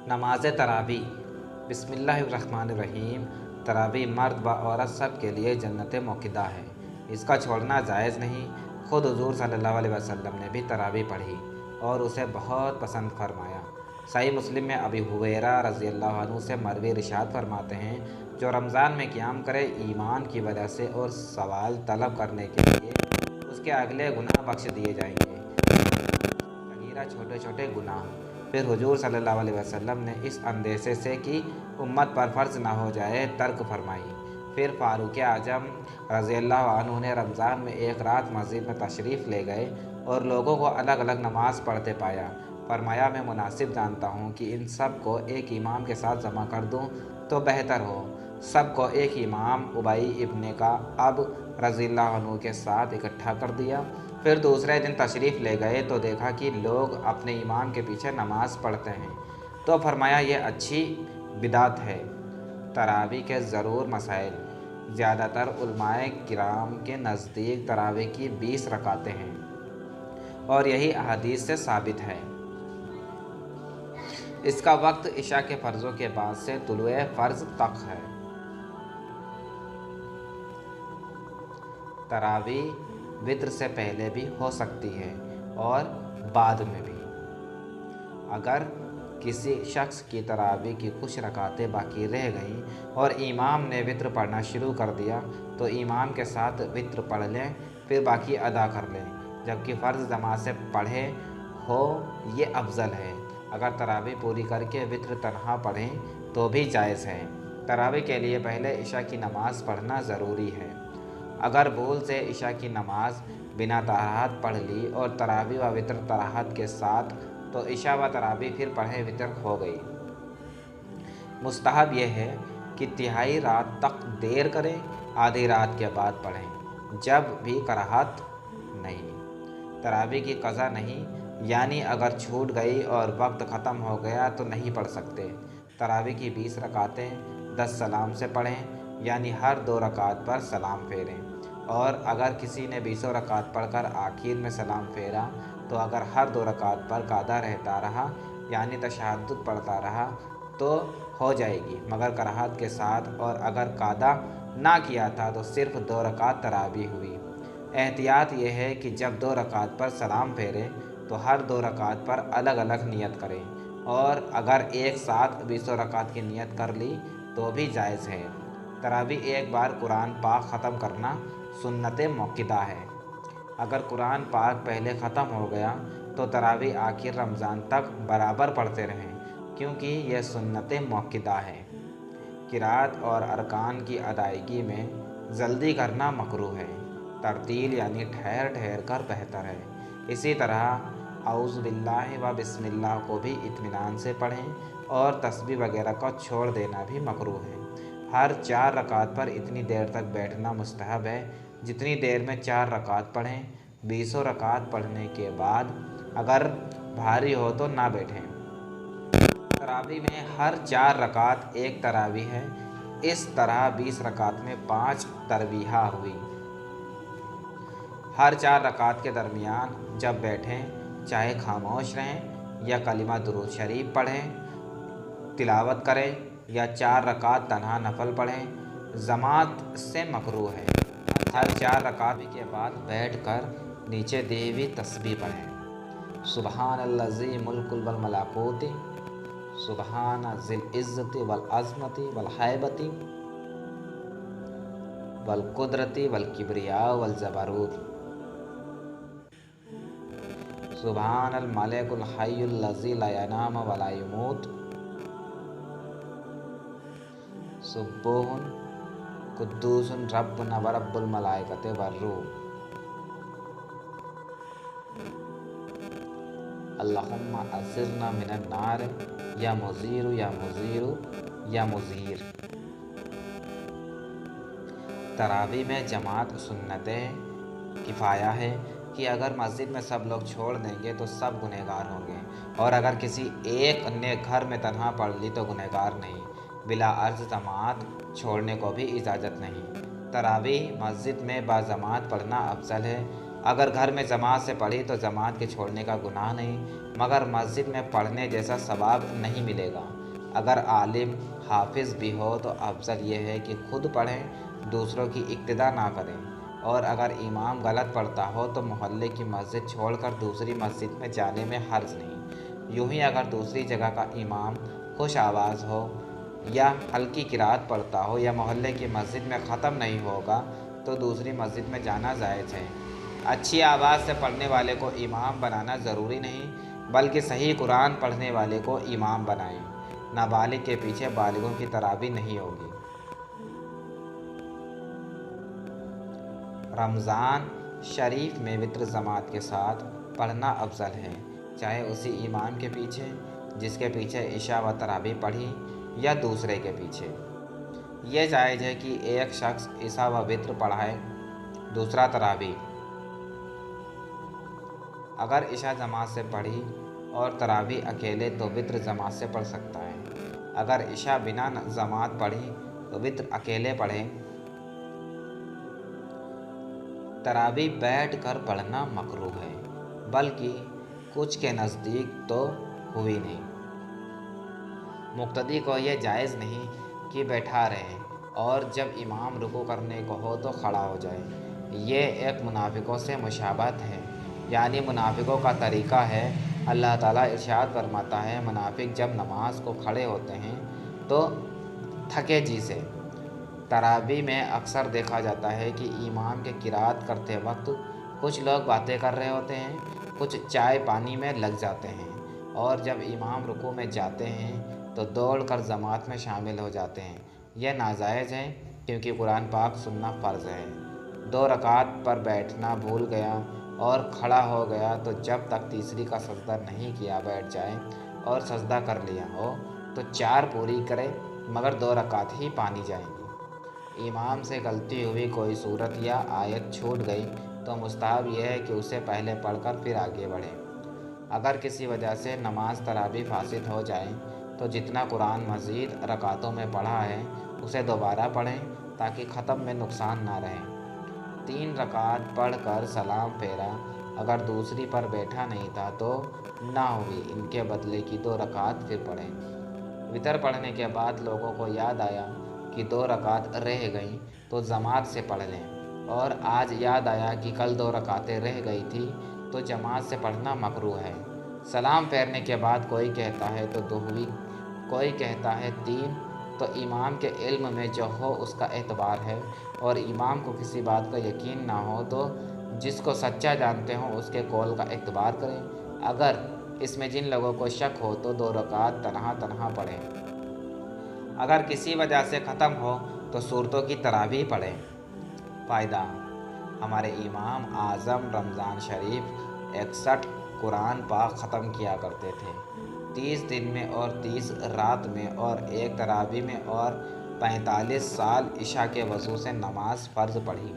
नमाज तरावी। बिस्मिल्लाहिर्रहमानिर्रहीम। तरावी मर्द व औरत सब के लिए जन्नत मौक़िदा है, इसका छोड़ना जायज़ नहीं। ख़ुद हुज़ूर सल्लल्लाहु अलैहि वसल्लम ने भी तरावी पढ़ी और उसे बहुत पसंद फरमाया। सही मुस्लिम में अबी हुरैरा रज़ियल्लाहु अन्हु से मरवी इरशाद फरमाते हैं, जो रमज़ान में क़ियाम करे ईमान की वजह से और सवाल तलब करने के लिए, उसके अगले गुनाह बख्श दिए जाएंगे, सगीरा छोटे छोटे गुनाह। फिर हुजूर सल्लल्लाहु अलैहि वसल्लम ने इस अंदेशे से कि उम्मत पर फ़र्ज़ न हो जाए तर्क फरमाई। फिर फ़ारूक़ आज़म रज़ियल्लाहु अन्हु ने रमज़ान में एक रात मस्जिद में तशरीफ़ ले गए और लोगों को अलग अलग नमाज पढ़ते पाया। फरमाया, मैं मुनासिब जानता हूँ कि इन सब को एक इमाम के साथ जमा कर दूँ तो बेहतर हो। सब को एक इमाम उबई इब्ने कअब रज़ियल्लाहु अन्हु के साथ इकट्ठा कर दिया। फिर दूसरे दिन तशरीफ़ ले गए तो देखा कि लोग अपने इमाम के पीछे नमाज़ पढ़ते हैं, तो फरमाया, ये अच्छी बिदात है। तरावी के ज़रूर मसाइल। ज़्यादातर उलमाए किराम के नज़दीक तरावी की 20 रकातें हैं और यही अहादीस से साबित है। इसका वक्त इशा के फ़र्ज़ों के बाद से तुलुए फ़र्ज़ तक है। तरावी वित्र से पहले भी हो सकती है और बाद में भी। अगर किसी शख्स की तरावी की कुछ रकातें बाकी रह गईं और इमाम ने वित्र पढ़ना शुरू कर दिया तो इमाम के साथ वित्र पढ़ लें, फिर बाकी अदा कर लें, जबकि फ़र्ज़ जमात से पढ़े हो ये अफजल है। अगर तरावी पूरी करके वित्र तन्हा पढ़ें तो भी जायज़ है। तरावी के लिए पहले इशा की नमाज़ पढ़ना ज़रूरी है। अगर भूल से इशा की नमाज बिना तहारत पढ़ ली और तरावी व वितर तहारत के साथ, तो इशा व तरावी फिर पढ़े वितर हो गई। मुस्तहब यह है कि तिहाई रात तक देर करें, आधी रात के बाद पढ़ें, जब भी कराहत नहीं। तरावी की कज़ा नहीं, यानी अगर छूट गई और वक्त ख़त्म हो गया तो नहीं पढ़ सकते। तरावी की 20 रकातें 10 सलाम से पढ़ें, यानी हर 2 रकात पर सलाम फेरें। और अगर किसी ने 20 रकात पढ़कर आखिर में सलाम फेरा तो अगर हर 2 रकात पर कादा रहता रहा, यानी तशहद्दुद पढ़ता रहा, तो हो जाएगी, मगर कराहत के साथ। और अगर कादा ना किया था तो सिर्फ 2 रकात तरावी हुई। एहतियात यह है कि जब 2 रकात पर सलाम फेरें तो हर 2 रकात पर अलग अलग नियत करें, और अगर एक साथ 20 रकात की नियत कर ली तो भी जायज़ है। तरावी एक बार कुरान पाक ख़त्म करना सुन्नत मौक़िदा है। अगर कुरान पाक पहले ख़त्म हो गया तो तरावी आखिर रमज़ान तक बराबर पढ़ते रहें, क्योंकि यह सुन्नत मौक़िदा है। किरात और अरकान की अदायगी में जल्दी करना मकरूह है। तरतील यानी ठहर ठहर कर बेहतर है। इसी तरह औज़ु बिल्लाहि व बिस्मिल्लाह को भी इत्मीनान से पढ़ें और तस्बीह वगैरह को छोड़ देना भी मकरूह है। हर 4 रकात पर इतनी देर तक बैठना मुस्तहब है जितनी देर में 4 रकात पढ़ें। 20 रकात पढ़ने के बाद अगर भारी हो तो ना बैठें। तरावी में हर 4 रकात एक तरावी है। इस तरह 20 रकात में 5 तरवीहा हुई। हर 4 रकात के दरमियान जब बैठें, चाहे खामोश रहें या कलिमा दुरूद शरीफ पढ़ें, तिलावत करें या 4 रकात तन्हा नफल पढ़ें, जमात से मकरूह है। हर 4 रकात के बाद बैठकर नीचे दी हुई तस्बीह पढ़ें। सुबहानल्लज़ी मुल्कुल वल मलाकूति, सुबहान ज़िल इज़्ज़ति वल अज़मति वल हैबति वल कुदरति वल किब्रिया वल जबरूत, सुबहानल मलिकुल हय्युल लज़ी ला यनाम व ला यमूत, सुब्बूहुन कुद्दूसुन रब्बुना व रब्बुल मलाइकति वर्रूह, अल्लाहुम्मा अज़िरना मिनन नार या मुज़ीरु या मुज़ीरु या मुज़ीर। तरावी में जमात सुन्नत किफ़ाया है कि अगर मस्जिद में सब लोग छोड़ देंगे तो सब गुनहगार होंगे, और अगर किसी एक ने घर में तन्हा पढ़ ली तो गुनहगार नहीं। बिला अर्ज़ जमात छोड़ने को भी इजाज़त नहीं। तरावी मस्जिद में बाजमात पढ़ना अफजल है, अगर घर में जमात से पढ़ी तो जमात के छोड़ने का गुनाह नहीं, मगर मस्जिद में पढ़ने जैसा सवाब नहीं मिलेगा। अगर आलिम हाफिज़ भी हो तो अफजल ये है कि खुद पढ़ें, दूसरों की इक्तिदा ना करें। और अगर इमाम गलत पढ़ता हो तो मोहल्ले की मस्जिद छोड़कर दूसरी मस्जिद में जाने में हर्ज नहीं। यूँ ही अगर दूसरी जगह का इमाम खुश आवाज़ हो या हल्की किरात पढ़ता हो या मोहल्ले की मस्जिद में ख़त्म नहीं होगा तो दूसरी मस्जिद में जाना जायज़ है। अच्छी आवाज़ से पढ़ने वाले को इमाम बनाना ज़रूरी नहीं, बल्कि सही कुरान पढ़ने वाले को इमाम बनाएं। नाबालिग के पीछे बालिगों की तराबी नहीं होगी। रमज़ान शरीफ में वित्र जमात के साथ पढ़ना अफजल है, चाहे उसी इमाम के पीछे जिसके पीछे इशा व तराबी पढ़ी या दूसरे के पीछे। यह जायज़ है कि एक शख्स इशा व वित्र पढ़ाए, दूसरा तराबी। अगर इशा जमात से पढ़ी और तराबी अकेले तो वित्र जमात से पढ़ सकता है। अगर इशा बिना जमात पढ़ी तो वित्र अकेले पढ़े। तराबी बैठ कर पढ़ना मकरूह है, बल्कि कुछ के नज़दीक तो हुई नहीं। मुक्तदी को यह जायज़ नहीं कि बैठा रहे और जब इमाम रुकू करने को हो तो खड़ा हो जाए। ये एक मुनाफिकों से मुशाबहत है, यानी मुनाफिकों का तरीक़ा है। अल्लाह ताला इरशाद फरमाता है, मुनाफिक जब नमाज को खड़े होते हैं तो थके जी से। तरावी में अक्सर देखा जाता है कि इमाम के किरात करते वक्त कुछ लोग बातें कर रहे होते हैं, कुछ चाय पानी में लग जाते हैं, और जब इमाम रुकू में जाते हैं तो दौड़कर जमात में शामिल हो जाते हैं। यह नाजायज़ है, क्योंकि कुरान पाक सुनना फ़र्ज़ है। 2 रकात पर बैठना भूल गया और खड़ा हो गया तो जब तक तीसरी का सजदा नहीं किया बैठ जाए, और सजदा कर लिया हो तो 4 पूरी करे, मगर 2 रकात ही पानी जाएंगी। इमाम से गलती हुई, कोई सूरत या आयत छूट गई तो मुस्ताहब यह है कि उसे पहले पढ़कर फिर आगे बढ़े। अगर किसी वजह से नमाज तरावी फासिद हो जाए तो जितना कुरान मज़ीद रकातों में पढ़ा है उसे दोबारा पढ़ें, ताकि ख़त्म में नुकसान ना रहे। 3 रकात पढ़कर सलाम फेरा, अगर दूसरी पर बैठा नहीं था तो ना हुई, इनके बदले की 2 रकात फिर पढ़ें। वितर पढ़ने के बाद लोगों को याद आया कि 2 रकात रह गई तो जमात से पढ़ लें, और आज याद आया कि कल 2 रकातें रह गई थी तो जमात से पढ़ना मकरूह है। सलाम फेरने के बाद कोई कहता है तो 2 हुई, कोई कहता है 3, तो इमाम के इल्म में जो हो उसका एतबार है, और इमाम को किसी बात का यकीन ना हो तो जिसको सच्चा जानते हो उसके कौल का एतबार करें। अगर इसमें जिन लोगों को शक हो तो 2 रकात तनहा तनहा पढ़ें। अगर किसी वजह से ख़त्म हो तो सूरतों की तरावी पढ़ें। फ़ायदा: हमारे इमाम आज़म रमज़ान शरीफ 61 कुरान पाक ख़त्म किया करते थे, 30 दिन में और 30 रात में, और 1 तरावी में, और 45 साल इशा के वज़ू से नमाज फ़र्ज़ पढ़ी।